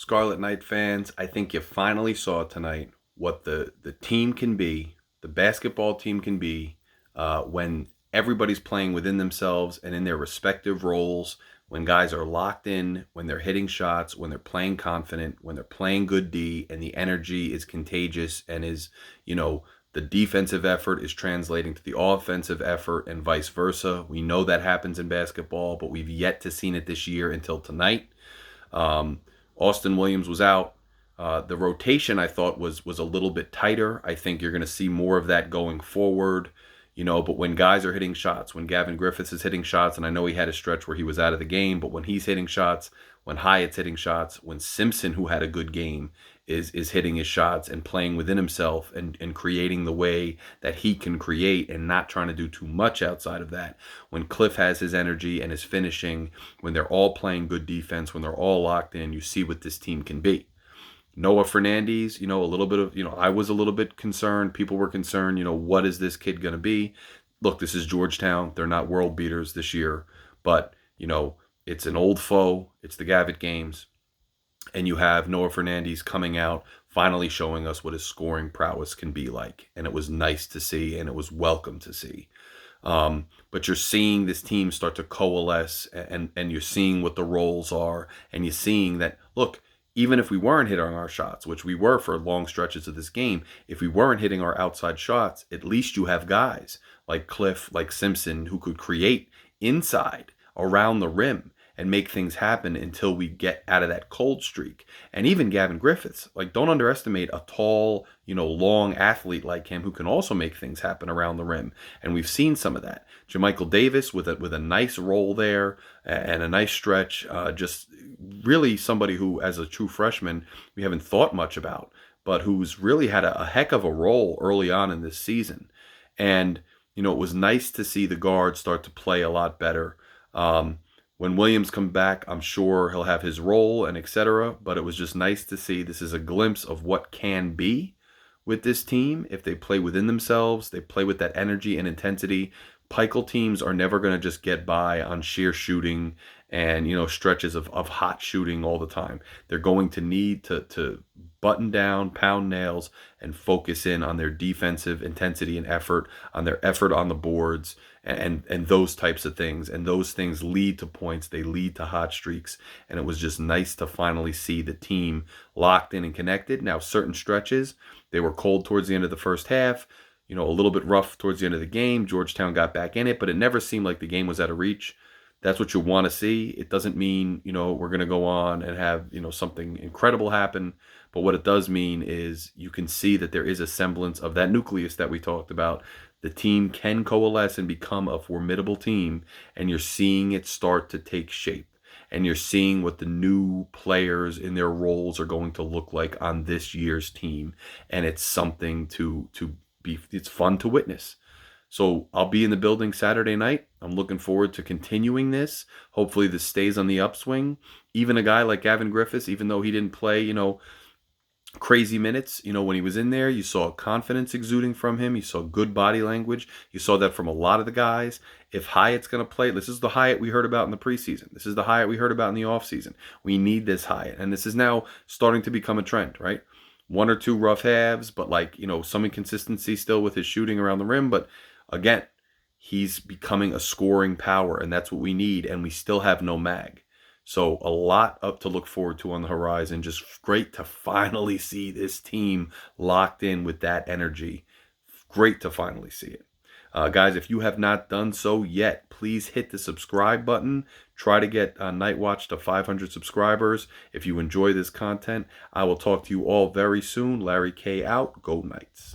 Scarlet Knight fans, I think you finally saw tonight what the team can be, the basketball team can be, when everybody's playing within themselves and in their respective roles, when guys are locked in, when they're hitting shots, when they're playing confident, when they're playing good D, and the energy is contagious and the defensive effort is translating to the offensive effort and vice versa. We know that happens in basketball, but we've yet to seen it this year until tonight. Austin Williams was out. The rotation, I thought, was a little bit tighter. I think you're going to see more of that going forward. But when guys are hitting shots, when Gavin Griffiths is hitting shots, and I know he had a stretch where he was out of the game, but when he's hitting shots, when Hyatt's hitting shots, when Simpson, who had a good game, is hitting his shots and playing within himself and creating the way that he can create and not trying to do too much outside of that. When Cliff has his energy and his finishing, when they're all playing good defense, when they're all locked in, you see what this team can be. Noah Fernandes, a little bit of, I was a little bit concerned. People were concerned, what is this kid going to be? Look, this is Georgetown. They're not world beaters this year, but, it's an old foe. It's the Gavitt games. And you have Noah Fernandes coming out, finally showing us what his scoring prowess can be like. And it was nice to see, and it was welcome to see. But you're seeing this team start to coalesce, and you're seeing what the roles are, and you're seeing that, look, even if we weren't hitting our shots, which we were for long stretches of this game, if we weren't hitting our outside shots, at least you have guys like Cliff, like Simpson, who could create inside around the rim and make things happen until we get out of that cold streak. And even Gavin Griffiths, don't underestimate a tall, long athlete like him who can also make things happen around the rim. And we've seen some of that. Jermichael Davis with a nice role there and a nice stretch. Just really somebody who, as a true freshman, we haven't thought much about, but who's really had a heck of a role early on in this season. And, it was nice to see the guards start to play a lot better. When Williams comes back, I'm sure he'll have his role and etc. But it was just nice to see. This is a glimpse of what can be with this team if they play within themselves. They play with that energy and intensity. Pikel teams are never going to just get by on sheer shooting and stretches of hot shooting all the time. They're going to need to button down, pound nails, and focus in on their defensive intensity and effort, on their effort on the boards, and those types of things. And those things lead to points. They lead to hot streaks. And it was just nice to finally see the team locked in and connected. Now, certain stretches, they were cold towards the end of the first half. A little bit rough towards the end of the game. Georgetown got back in it, but it never seemed like the game was out of reach. That's what you want to see. It doesn't mean, we're going to go on and have, something incredible happen. But what it does mean is you can see that there is a semblance of that nucleus that we talked about. The team can coalesce and become a formidable team, and you're seeing it start to take shape. And you're seeing what the new players in their roles are going to look like on this year's team. And it's something it's fun to witness. So I'll be in the building Saturday night. I'm looking forward to continuing this. Hopefully this stays on the upswing. Even a guy like Gavin Griffiths, even though he didn't play, crazy minutes, when he was in there, you saw confidence exuding from him. You saw good body language. You saw that from a lot of the guys. If Hyatt's going to play, this is the Hyatt we heard about in the preseason. This is the Hyatt we heard about in the offseason. We need this Hyatt. And this is now starting to become a trend, right? One or two rough halves, but some inconsistency still with his shooting around the rim. But again, he's becoming a scoring power, and that's what we need. And we still have no mag. So a lot up to look forward to on the horizon. Just great to finally see this team locked in with that energy. Great to finally see it. Guys, if you have not done so yet, please hit the subscribe button. Try to get Night Watch to 500 subscribers. If you enjoy this content, I will talk to you all very soon. Larry K out. Go Knights.